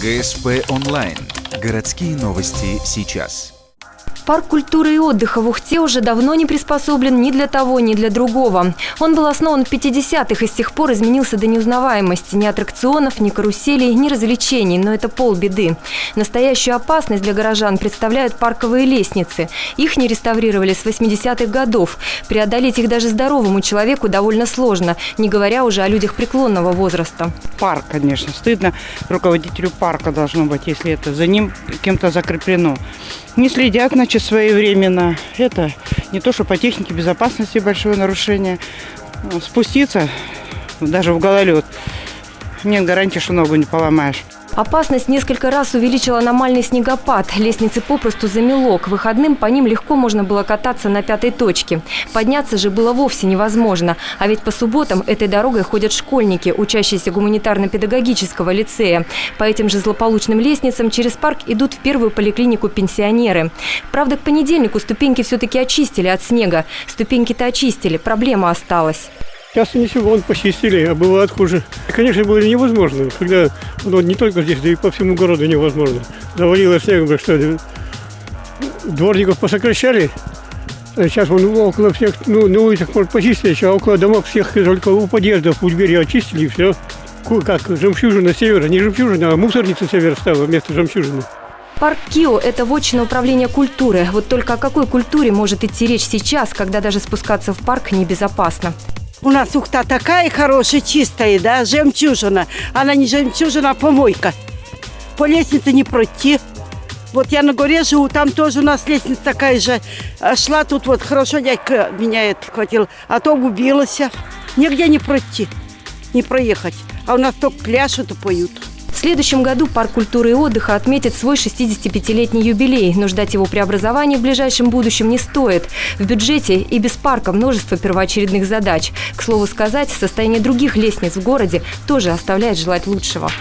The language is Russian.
ГСП онлайн. Городские новости сейчас. Парк культуры и отдыха в Ухте уже давно не приспособлен ни для того, ни для другого. Он был основан в 50-х и с тех пор изменился до неузнаваемости. Ни аттракционов, ни каруселей, ни развлечений, но это полбеды. Настоящую опасность для горожан представляют парковые лестницы. Их не реставрировали с 80-х годов. Преодолеть их даже здоровому человеку довольно сложно, не говоря уже о людях преклонного возраста. Парк, конечно, стыдно. Руководителю парка должно быть, если это за ним кем-то закреплено. Не следят, значит, своевременно. Это не то, что по технике безопасности большое нарушение. Спуститься даже в гололед нет гарантии, что ногу не поломаешь. Опасность несколько раз увеличил аномальный снегопад. Лестницы попросту замело. К выходным по ним легко можно было кататься на 5-й точке. Подняться же было вовсе невозможно. А ведь по субботам этой дорогой ходят школьники, учащиеся гуманитарно-педагогического лицея. По этим же злополучным лестницам через парк идут в первую поликлинику пенсионеры. Правда, к понедельнику ступеньки все-таки очистили от снега. Ступеньки-то очистили, проблема осталась. Сейчас ничего, вон почистили, а бывает хуже. Конечно, было невозможно, когда не только здесь, да и по всему городу невозможно. Завалило снегом, что дворников посокращали. Сейчас вон около всех, на улицах, может, почистили, а около домов всех только у подъездов, у двери очистили, и все. Как жемчужина севера, не жемчужина, а мусорница севера стала вместо жемчужины. Парк КИО – это вотчина управления культуры. Вот только о какой культуре может идти речь сейчас, когда даже спускаться в парк небезопасно? У нас Ухта такая хорошая, чистая, да, жемчужина. Она не жемчужина, а помойка. По лестнице не пройти. Вот я на горе живу, там тоже у нас лестница такая же. Шла тут вот, хорошо дядька меня хватил, а то убилась. Нигде не пройти, не проехать. А у нас только пляшут и поют. В следующем году парк культуры и отдыха отметит свой 65-летний юбилей, но ждать его преобразования в ближайшем будущем не стоит. В бюджете и без парка множество первоочередных задач. К слову сказать, состояние других лестниц в городе тоже оставляет желать лучшего.